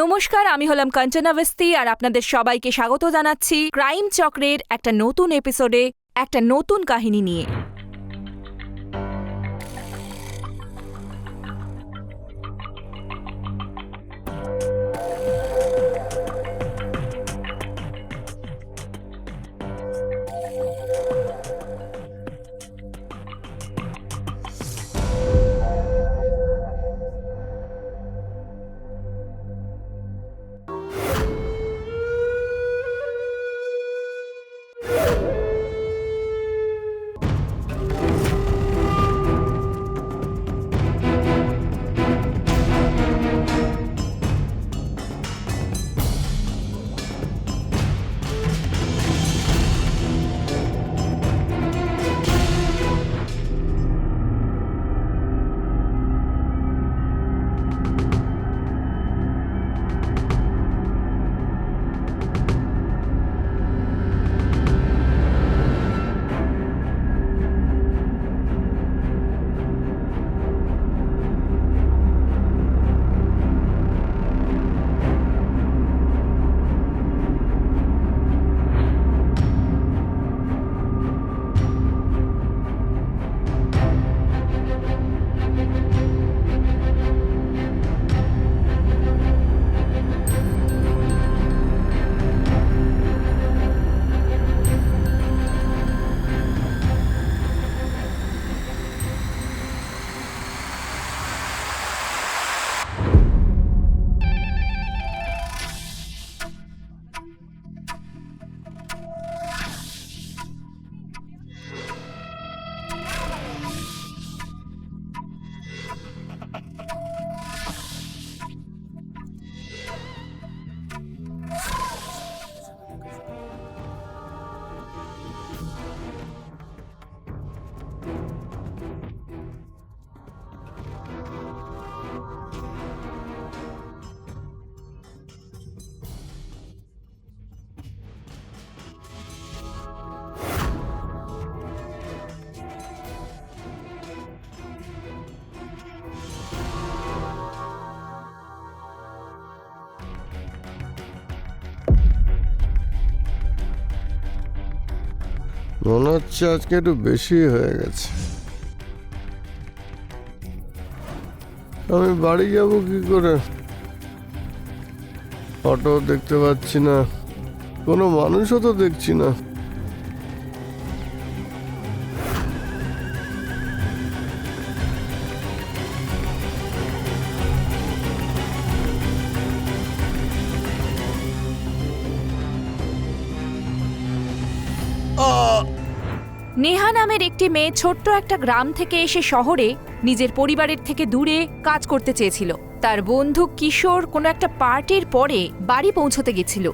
নমস্কার, আমি হলাম কাঞ্চনা আওয়াস্তি আর আপনাদের সবাইকে স্বাগত জানাচ্ছি ক্রাইম চক্রের একটা নতুন এপিসোডে, একটা নতুন কাহিনী নিয়ে। মনে হচ্ছে আজকে একটু বেশি হয়ে গেছে। আমি বাড়ি যাব কি করে? অটো দেখতে পাচ্ছি না, কোনো মানুষও তো দেখছি না। নেহা নামের একটি মেয়ে ছোট্ট একটা গ্রাম থেকে এসে শহরে নিজের পরিবারের থেকে দূরে কাজ করতে চেয়েছিল। তার বন্ধু কিশোর কোনো একটা পার্টির পরে বাড়ি পৌঁছতে গেছিল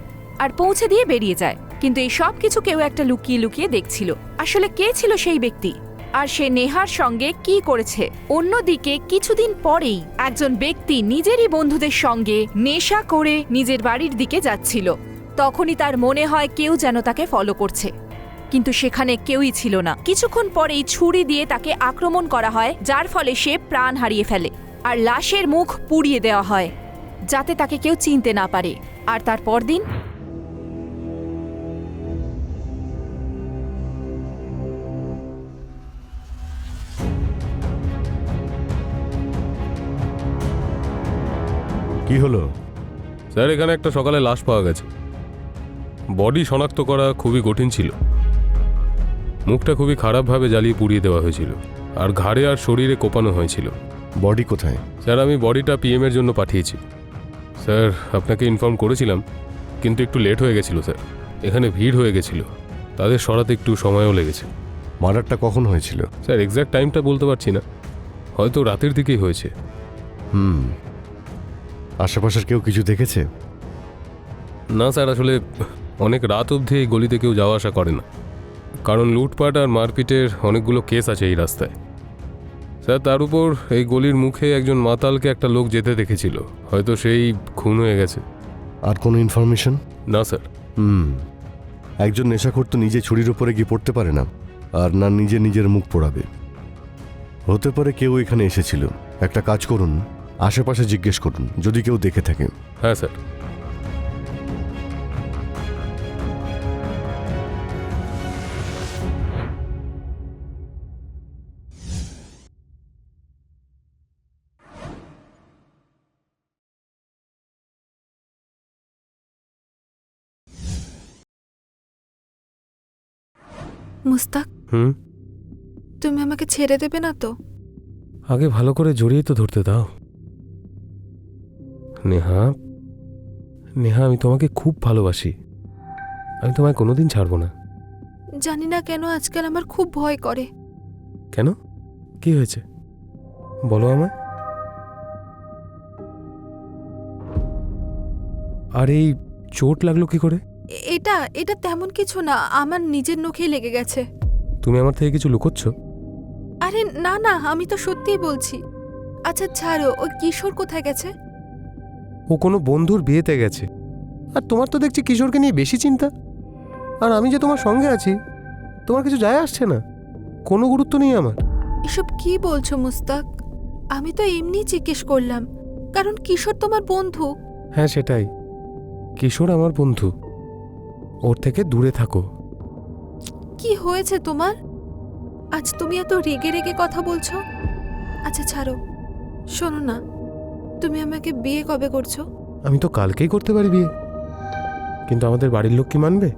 আর পৌঁছে দিয়ে বেরিয়ে যায়, কিন্তু এই সব কিছু কেউ একটা লুকিয়ে লুকিয়ে দেখছিল। আসলে কে ছিল সেই ব্যক্তি, আর সে নেহার সঙ্গে কি করেছে? অন্যদিকে কিছুদিন পরেই একজন ব্যক্তি নিজেরই বন্ধুদের সঙ্গে নেশা করে নিজের বাড়ির দিকে যাচ্ছিল। তখনই তার মনে হয় কেউ যেন তাকে ফলো করছে, কিন্তু সেখানে কেউই ছিল না। কিছুক্ষণ পরেই ছুরি দিয়ে তাকে আক্রমণ করা হয়, যার ফলে সে প্রাণ হারিয়ে ফেলে আর লাশের মুখ পুড়িয়ে দেওয়া হয় যাতে তাকে কেউ চিনতে না পারে। আর তার পরদিন কি হলো স্যার? এখানে একটা সকালে লাশ পাওয়া গেছে। বডি শনাক্ত করা খুবই কঠিন ছিল। মুখটা খুবই খারাপভাবে জ্বালিয়ে পুড়িয়ে দেওয়া হয়েছিল আর ঘাড়ে আর শরীরে কোপানো হয়েছিল। বডি কোথায়? স্যার, আমি বডিটা পিএমের জন্য পাঠিয়েছি। স্যার, আপনাকে ইনফর্ম করেছিলাম, কিন্তু একটু লেট হয়ে গেছিল স্যার। এখানে ভিড় হয়ে গেছিল, তাদের সরাতে একটু সময়ও লেগেছে। মার্ডারটা কখন হয়েছিল? স্যার, এক্স্যাক্ট টাইমটা বলতে পারছি না, হয়তো রাতের দিকেই হয়েছে। আশেপাশের কেউ কিছু দেখেছে? না স্যার, আসলে অনেক রাত অবধি এই গলিতে কেউ যাওয়া আসা করে না, কারণ লুটপাট আর মারপিটের অনেকগুলো কেস আছে এই রাস্তায়। স্যার, তার উপর এই গলির মুখে একজন মাতালকে একটা লোক যেতে দেখেছিল, হয়তো সেই খুন হয়ে গেছে। আর কোনো ইনফরমেশন? না স্যার। একজন নেশাখোর তো নিজে ছুরির ওপরে গিয়ে পড়তে পারে না, আর না নিজে নিজের মুখ পোড়াবে। হতে পারে কেউ এখানে এসেছিল। একটা কাজ করুন, আশেপাশে জিজ্ঞেস করুন যদি কেউ দেখে থাকে। হ্যাঁ স্যার। মুস্তাক, হুম, তুমি আমাকে ছেড়ে দেবে না তো? আগে ভালো করে জড়িয়ে তো ধরতে দাও। নেহা, নেহা, আমি তোমাকে খুব ভালোবাসি। আমি তোমায় কোনোদিন ছাড়বো না। জানি না কেন আজকাল আমার খুব ভয় করে। কেন? কি হয়েছে বলো আমায়। আর এই চোট লাগলো কি করে? এটা এটা তেমন কিছু না, আমার নিজের নখেই লেগে গেছে। তুমি আমার থেকে কিছু লুকোচ্ছ? আরে না না, আমি তো সত্যিই বলছি। আচ্ছা ছাড়ো, ওই কিশোর কোথায় গেছে? ও কোনো বন্ধুর বিয়েতে গেছে। আর তোমার তো দেখছি কিশোরকে নিয়ে বেশি চিন্তা। আর আমি যে তোমার সঙ্গে আছি, তোমার কিছু যায় আসছে না, কোনো গুরুত্ব নেই আমার। এসব কি বলছো মুস্তাক? আমি তো এমনি জিজ্ঞেস করলাম, কারণ কিশোর তোমার বন্ধু। হ্যাঁ সেটাই, কিশোর আমার বন্ধু। ওর থেকে দূরে থাকো। কি হয়েছে তোমার? আজ তুমি এত রেগে রেগে কথা বলছো। আচ্ছা ছাড়ো, শোনো না, তুমি আমাকে বিয়ে কবে করছো? আমি তো কালকেই করতে পারি বিয়ে, কিন্তু আমাদের বাড়ির লোক কি মানবে?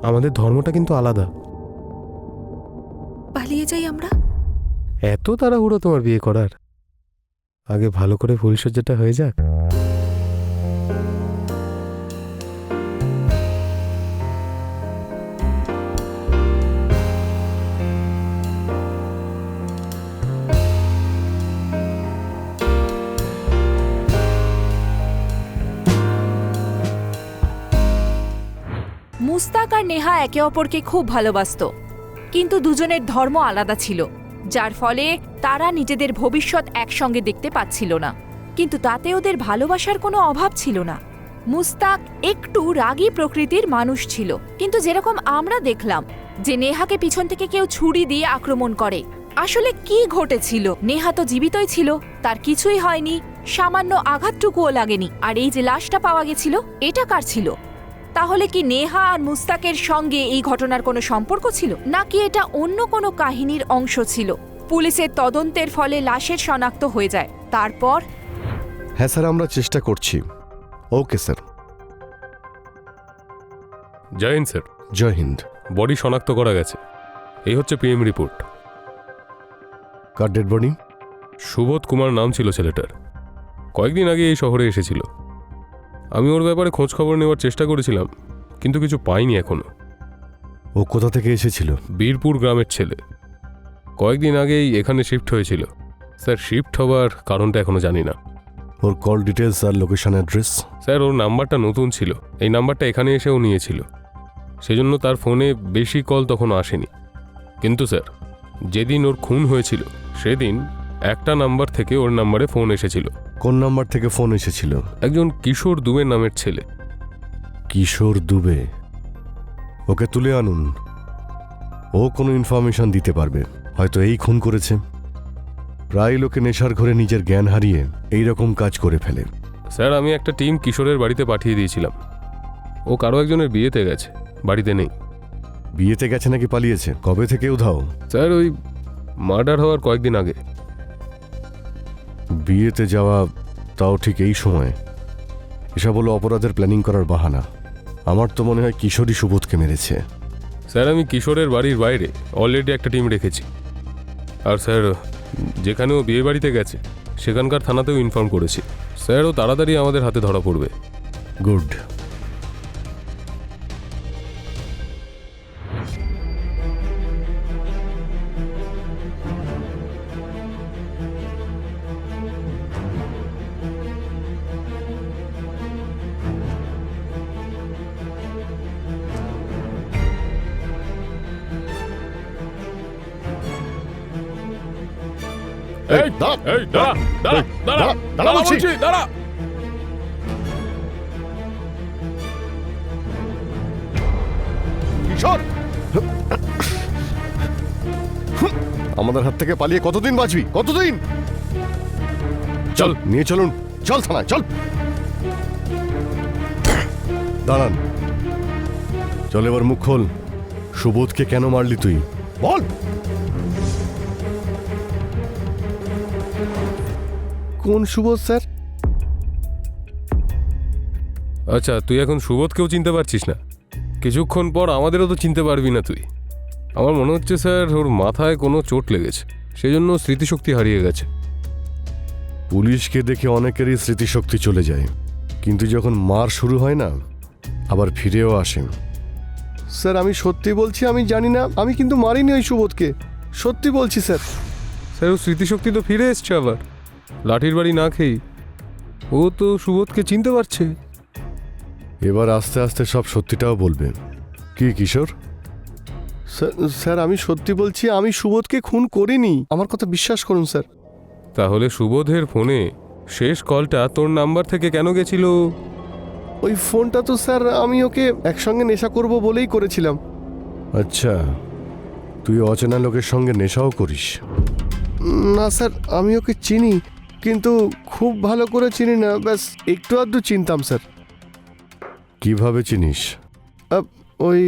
আমাদের ধর্মটা কিন্তু আলাদা। পালিয়ে যাই আমরা? এত তাড়াহুড়ো তোমার বিয়ে করার? আগে ভালো করে ফুলসজ্জাটা হয়ে যাক। মুস্তাক আর নেহা একে অপরকে খুব ভালোবাসতো, কিন্তু দুজনের ধর্ম আলাদা ছিল, যার ফলে তারা নিজেদের ভবিষ্যৎ একসঙ্গে দেখতে পাচ্ছিল না। কিন্তু তাতে ওদের ভালোবাসার কোনো অভাব ছিল না। মুস্তাক একটু রাগী প্রকৃতির মানুষ ছিল, কিন্তু যেরকম আমরা দেখলাম যে নেহাকে পিছন থেকে কেউ ছুরি দিয়ে আক্রমণ করে। আসলে কি ঘটেছিল? নেহা তো জীবিতই ছিল, তার কিছুই হয়নি, সামান্য আঘাতটুকুও লাগেনি। আর এই যে লাশটা পাওয়া গেছিল, এটা কার ছিল? তাহলে কি নেহা আর মুস্তাকের সঙ্গে এই ঘটনার কোনো সম্পর্ক ছিল, নাকি এটা অন্য কোনো কাহিনীর অংশ ছিল? পুলিশের তদন্তের ফলে লাশের শনাক্ত হয়ে যায়। তারপর হ্যাঁ স্যার, আমরা চেষ্টা করছি। Okay sir. জয় হিন্দ স্যার। জয় হিন্দ। বডি শনাক্ত করা গেছে। এই হচ্ছে পিএম রিপোর্ট। কার ডেড বডি? সুবোধ কুমার নাম ছিল ছেলেটার। কয়েকদিন আগে এই শহরে এসেছিল। আমি ওর ব্যাপারে খোঁজ খবর নেওয়ার চেষ্টা করেছিলাম, কিন্তু কিছু পাইনি এখনো। ও কোথা থেকে এসেছিল? বীরপুর গ্রামের ছেলে। কয়েকদিন আগেই এখানে শিফট হয়েছিল। স্যার, শিফট হওয়ার কারণটা এখনো জানি না। ওর কল ডিটেলস আর লোকেশন অ্যাড্রেস? স্যার, ওর নাম্বারটা নতুন ছিল। এই নাম্বারটা এখানে এসেও নিয়েছিল, সেজন্য তার ফোনে বেশি কল তখনও আসেনি। কিন্তু স্যার, যেদিন ওর খুন হয়েছিল সেদিন একটা নাম্বার থেকে ওর নাম্বারে ফোন এসেছিল। কোন নাম্বার থেকে ফোন এসেছিল? একজন কিশোর দুবে নামের ছেলে। কিশোর দুবে? ওকে তুলে আনুন। ও কোনো ইনফরমেশন দিতে পারবে। হয়তো এই খুন করেছে। প্রায় লোকে নেশার ঘরে নিজের জ্ঞান হারিয়ে এই রকম কাজ করে ফেলে। স্যার, আমি একটা টিম কিশোরের বাড়িতে পাঠিয়ে দিয়েছিলাম। ও কারো একজনের বিয়েতে গেছে, বাড়িতে নেই। বিয়েতে গেছে নাকি পালিয়েছে? কবে থেকে উধাও? স্যার, ওই মার্ডার হওয়ার কয়েকদিন আগে। বিয়েতে যাওয়া, তাও ঠিক এই সময়? এসব হলো অপরাধের প্ল্যানিং করার বাহানা। আমার তো মনে হয় কিশোরী সুবোধকে মেরেছে। স্যার, আমি কিশোরের বাড়ির বাইরে অলরেডি একটা টিম রেখেছি। আর স্যার, যেখানে ও বিয়ে বাড়িতে গেছে সেখানকার থানাতেও ইনফর্ম করেছি। স্যার, ও তাড়াতাড়ি আমাদের হাতে ধরা পড়বে। গুড। এই দাঁড়া, দাঁড়া, দাঁড়া, দাঁড়া বলছি, দাঁড়া। কিশোর, আমাদের হাত থেকে পালিয়ে কতদিন বাঁচবি? কতদিন? চল নিয়ে চলুন, চল থানায় চল। দাঁড়ান, চল এবার মুখ খোল। সুবোধকে কেন মারলি তুই বল। কোন সুবোধ স্যার? আচ্ছা, তুই এখন সুবোধকেও চিনতে পারছিস না? কিছুক্ষণ পর আমাদেরও তো চিনতে পারবি না তুই। আমার মনে হচ্ছে স্যার ওর মাথায় কোনো চোট লেগেছে, সেজন্য স্মৃতিশক্তি হারিয়ে গেছে। পুলিশকে দেখে অনেকেরই স্মৃতিশক্তি চলে যায়, কিন্তু যখন মার শুরু হয় না, আবার ফিরেও আসে। স্যার আমি সত্যি বলছি, আমি জানি না, আমি কিন্তু মারিনি ওই সুবোধকে, সত্যি বলছি স্যার। স্যার ওর স্মৃতিশক্তি তো ফিরে এসছে আবার, লাঠির বাড়ি না খেয়েই। ও তো সুবোধকে চিনতে পারছে। এবার আস্তে আস্তে সব সত্যিটাও বলবে। কি কিশোর? স্যার আমি সত্যি বলছি, আমি সুবোধকে খুন করিনি, আমার কথা বিশ্বাস করুন স্যার। তাহলে সুবোধের ফোনে শেষ কলটা তোর নাম্বার থেকে কেন গেছিল? ওই ফোনটা তো স্যার আমি ওকে একসঙ্গে নেশা করব বলেই করেছিলাম। আচ্ছা, তুই অচেনা লোকের সঙ্গে নেশাও করিস? না স্যার, আমি ওকে চিনি, কিন্তু খুব ভালো করে চিনি না, ব্যাস একটু আধটু চিনতাম স্যার। কিভাবে চিনিস? ওই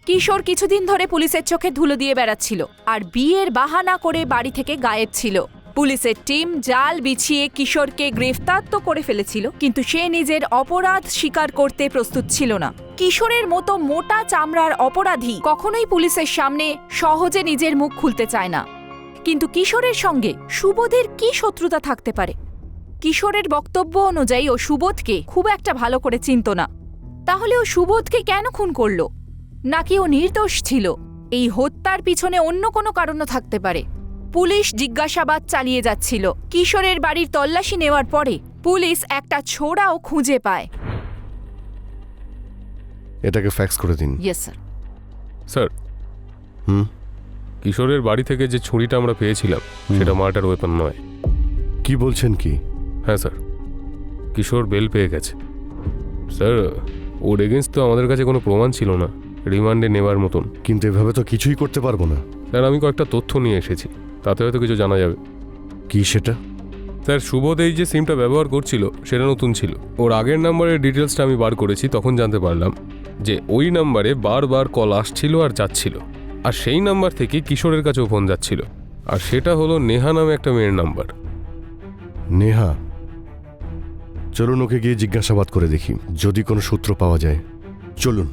কিশোর কিছুদিন ধরে পুলিশের চোখে ধুলো দিয়ে বেড়াচ্ছিল আর বিয়ের বাহানা করে বাড়ি থেকে গায়েব ছিল। পুলিশের টিম জাল বিছিয়ে কিশোরকে গ্রেফতার তো করে ফেলেছিল, কিন্তু সে নিজের অপরাধ স্বীকার করতে প্রস্তুত ছিল না। কিশোরের মতো মোটা চামড়ার অপরাধী কখনোই পুলিশের সামনে সহজে নিজের মুখ খুলতে চায় না। কিন্তু কিশোরের সঙ্গে সুবোধের কি শত্রুতা থাকতে পারে? কিশোরের বক্তব্য অনুযায়ী ও সুবোধকে খুব একটা ভালো করে চিনত না। তাহলে ও সুবোধকে কেন খুন করলো? নাকি ও নির্দোষ ছিল? এই হত্যার পিছনে অন্য কোনো কারণও থাকতে পারে। পুলিশ জিজ্ঞাসাবাদ চালিয়ে যাচ্ছিল। কিশোরের বাড়ির তল্লাশি নেওয়ার পরে পুলিশ একটা ছোড়াও খুঁজে পায়। এটাকে ফ্যাক্স করে দিন। Yes sir. স্যার, হুম, কিশোরের বাড়ি থেকে যে ছুরিটা আমরা পেয়েছিলাম সেটা মার্ডার ওয়েপন নয়। কি বলছেন কি? হ্যাঁ স্যার, কিশোর বেল পেয়ে গেছে। স্যার, ওর এগেনস্ট তো আমাদের কাছে কোনো প্রমাণ ছিল না রিমান্ডে নেওয়ার মতন। কিন্তু এভাবে তো কিছুই করতে পারবো না। স্যার, আমি কয়েকটা তথ্য নিয়ে এসেছি, তাতে হয়তো কিছু জানা যাবে। কি সেটা? স্যার, সুবোধ এই যে সিমটা ব্যবহার করছিল সেটা নতুন ছিল। ওর আগের নাম্বারের ডিটেলসটা আমি বার করেছি, তখন জানতে পারলাম যে ওই নাম্বারে বারবার কল আসছিল আর যাচ্ছিল, আর সেই নাম্বার থেকে কিশোরের কাছেও ফোন যাচ্ছিল, আর সেটা হলো নেহা নামে একটা মেয়ের নাম্বার। নেহা? চলুন ওকে গিয়ে জিজ্ঞাসাবাদ করে দেখি, যদি কোনো সূত্র পাওয়া যায়। চলুন।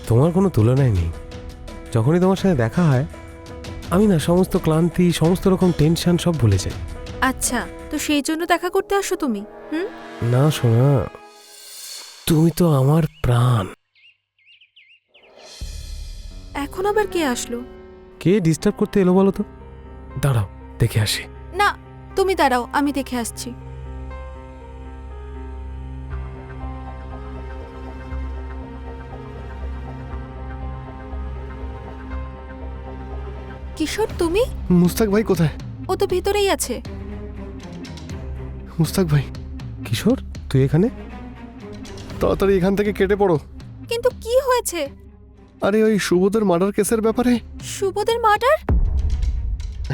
তোমার কোনো তুলনাই নেই। যখনই তোমার সাথে দেখা হয় আমি না সমস্ত ক্লান্তি, সমস্ত রকম টেনশন সব ভুলে যাই। আচ্ছা, তো সেই জন্য দেখা করতে আসো তুমি? না শোনা, তুমি তো আমার প্রাণ। এখন আবার কে আসলো? কে ডিস্টার্ব করতে এলো বলো তো? দাঁড়াও দেখে আসি। না, তুমি দাঁড়াও, আমি দেখে আসছি। কিশোর, তুমি? মুস্তাক ভাই কোথায়? ও তো ভেতরেই আছে। মুস্তাক ভাই, কিশোর তুই এখানে? তাড়াতাড়ি এখান থেকে কেটে পড়ো। কিন্তু কি হয়েছে? আরে ওই সুবোধের মার্ডার কেসের ব্যাপারে। সুবোধের মার্ডার?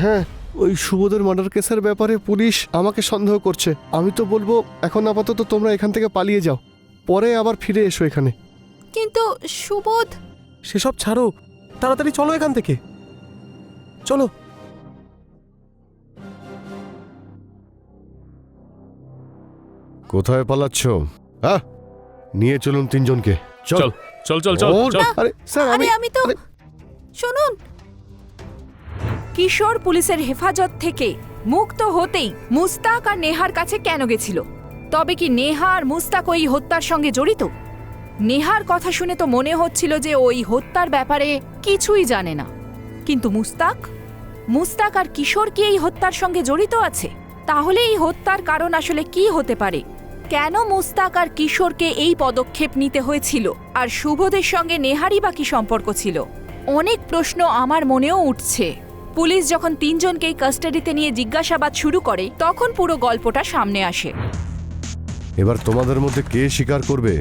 হ্যাঁ, ওই সুবোধের মার্ডার কেসের ব্যাপারে পুলিশ আমাকে সন্দেহ করছে। আমি তো বলবো এখন আপাতত তোমরা এখান থেকে পালিয়ে যাও, পরে আবার ফিরে এসো এখানে। কিন্তু সুবোধ। সেসব ছাড়ো, তাড়াতাড়ি চলো এখান থেকে, চলো। কোথায় পালাচ্ছ? হ্যাঁ, নিয়ে চলুন তিনজনকে। চল চল চল চল চল ও, চল। আরে স্যার আমি তো শুনুন। কিশোর পুলিশের হেফাজত থেকে মুক্ত হতেই মুস্তাক আর নেহার কাছে কেন গেছিল? তবে কি নেহা আর মুস্তাক ওই হত্যার সঙ্গে জড়িত? নেহার কথা শুনে তো মনে হচ্ছিল যে ওই হত্যার ব্যাপারে কিছুই জানে না। কিন্তু মুস্তাক আর কিশোর কি এই হত্যার সঙ্গে জড়িত আছে? তাহলে এই হত্যার কারণ আসলে কি হতে পারে? কেন মুস্তাক আর কিশোরকে এই পদক্ষেপ নিতে হয়েছিল? আর সুবোধের সঙ্গে নেহারই বা কি সম্পর্ক ছিল? অনেক প্রশ্ন আমার মনেও উঠছে। পুলিশ যখন তিনজনকেই কাস্টাডিতে নিয়ে জিজ্ঞাসাবাদ শুরু করে তখন পুরো গল্পটা সামনে আসে। এবার তোমাদের মধ্যে কে স্বীকার করবে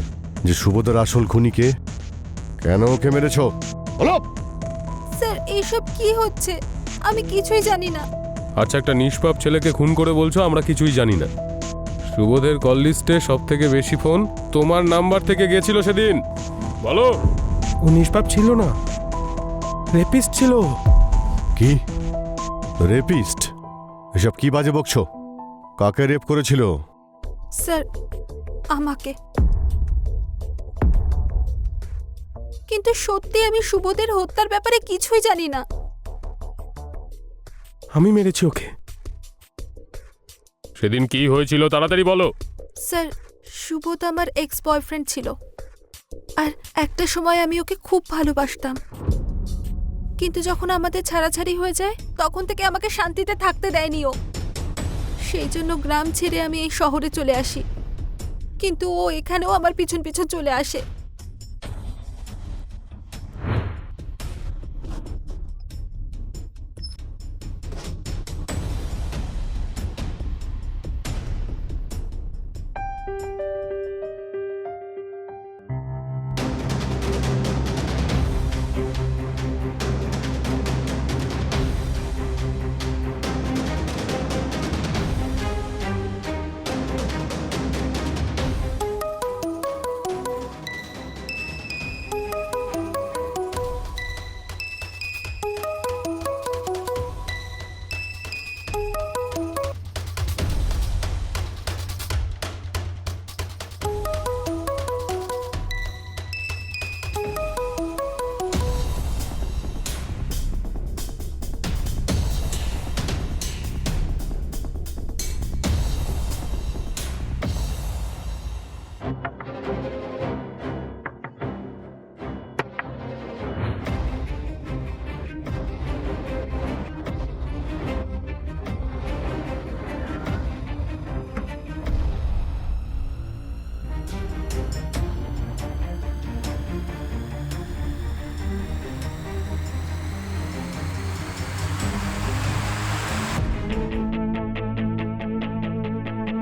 যে সুবোধের আসল খুনি কে? কেন ওকে মেরেছো বলো। স্যার এইসব কি হচ্ছে? আমি কিছুই জানি না। আচ্ছা, একটা নিষ্পাপ ছেলেকে খুন করে বলছো আমরা কিছুই জানি না? সুবোধের কল লিস্টে সব থেকে বেশি ফোন তোমার নাম্বার থেকে গেছিল সেদিন, বলো। ও নিষ্পাপ ছিল না, রেপিস্ট ছিল। কি রেপিস্ট? এসব কি বাজে বকছো? কাকে রেপ করেছিল? স্যার আমাকে। কিন্তু সত্যি আমি সুবোধের হত্যার ব্যাপারে কিছুই জানি না। আমি মেরেছি ওকে। সেদিন কি হয়েছিল তাড়াতাড়ি বলো। স্যার সুবোধ আমার এক্স বয়ফ্রেন্ড ছিল, আর একটা সময় আমি ওকে খুব ভালোবাসতাম। কিন্তু যখন আমাদের ছাড়াছাড়ি হয়ে যায় তখন থেকে আমাকে শান্তিতে থাকতে দেয়নি ও। সেই জন্য গ্রাম ছেড়ে আমি এই শহরে চলে আসি, কিন্তু ও এখানেও আমার পিছন পিছন চলে আসে।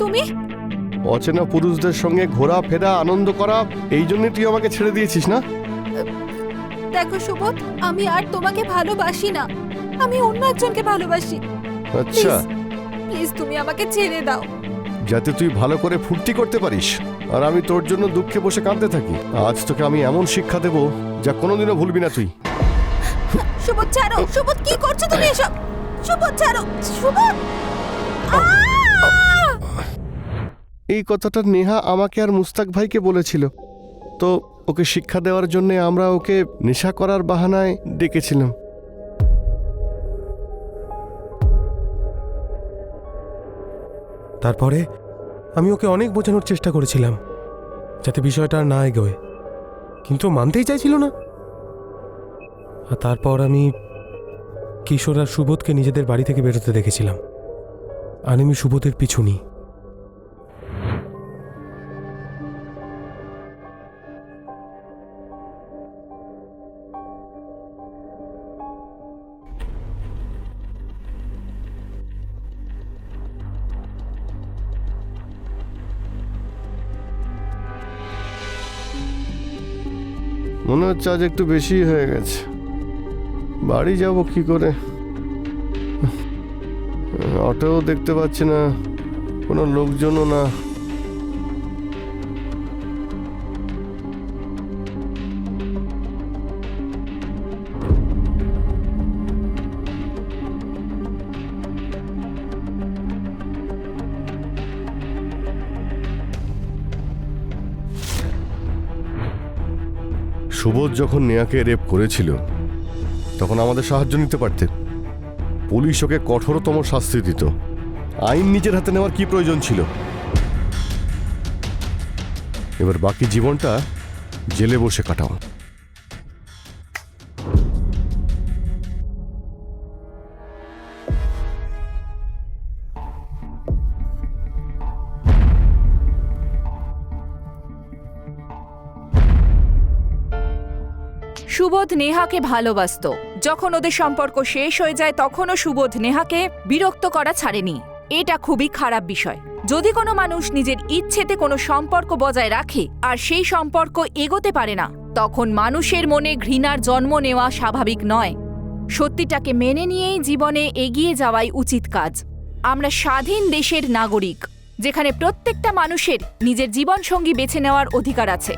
তুমি অচেনা পুরুষদের সঙ্গে ঘোরাফেরা আনন্দ করা, এই জন্য তুই আমাকে ছেড়ে দিয়েছিস না? দেখো সুবোধ, আমি আর তোমাকে ভালোবাসি না, আমি অন্য একজনকে ভালোবাসি। আচ্ছা, প্লিজ তুমি আমাকে ছেড়ে দাও। যাতে তুই ভালো করে ফুর্তি করতে পারিস আর আমি তোর জন্য দুঃখে বসে কাঁদতে থাকি। আজ তোকে আমি এমন শিক্ষা দেব যা কোনোদিনও ভুলবি না তুই। সুবোধ ছাড়ো। সুবোধ কি করছো তুমি এসব? সুবোধ ছাড়ো। সুবোধ! এই কথাটা নেহা আমাকে আর মুস্তাক ভাইকে বলেছিল, তো ওকে শিক্ষা দেওয়ার জন্য আমরা ওকে নেশা করার বাহানায় ডেকেছিলাম। তারপরে আমি ওকে অনেক বোঝানোর চেষ্টা করেছিলাম যাতে বিষয়টা আর না এগোয়, কিন্তু ও মানতেই চাইছিল না। আর তারপর আমি কিশোর আর সুবোধকে নিজেদের বাড়ি থেকে বেরোতে দেখেছিলাম, আর আমি সুবোধের পিছু নিই। মনে হচ্ছে আজ একটু বেশি হয়ে গেছে। বাড়ি যাব কি করে? অটোও দেখতে পাচ্ছি না, কোনো লোকজনও না। সুবোধ যখন নেহাকে রেপ করেছিল তখন আমাদের সাহায্য নিতে পারতে। পুলিশ ওকে কঠোরতম শাস্তি দিত। আইন নিজের হাতে নেওয়ার কি প্রয়োজন ছিল? এবার বাকি জীবনটা জেলে বসে কাটাও। সুবোধ নেহাকে ভালোবাসতো। যখন ওদের সম্পর্ক শেষ হয়ে যায় তখনও সুবোধ নেহাকে বিরক্ত করা ছাড়েনি। এটা খুবই খারাপ বিষয়। যদি কোনো মানুষ নিজের ইচ্ছেতে কোনো সম্পর্ক বজায় রাখে আর সেই সম্পর্ক এগোতে পারে না, তখন মানুষের মনে ঘৃণার জন্ম নেওয়া স্বাভাবিক নয়। সত্যিটাকে মেনে নিয়েই জীবনে এগিয়ে যাওয়াই উচিত কাজ। আমরা স্বাধীন দেশের নাগরিক, যেখানে প্রত্যেকটা মানুষের নিজের জীবনসঙ্গী বেছে নেওয়ার অধিকার আছে।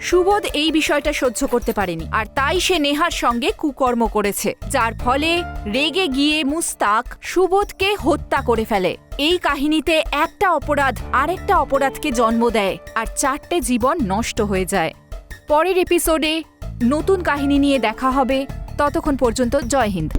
সুবোধ এই বিষয়টা সহ্য করতে পারেনি, আর তাই সে নেহার সঙ্গে কুকর্ম করেছে, যার ফলে রেগে গিয়ে মুস্তাক সুবোধকে হত্যা করে ফেলে। এই কাহিনীতে একটা অপরাধ আরেকটা অপরাধকে জন্ম দেয়, আর 4টে জীবন নষ্ট হয়ে যায়। পরের এপিসোডে নতুন কাহিনী নিয়ে দেখা হবে। ততক্ষণ পর্যন্ত জয় হিন্দ।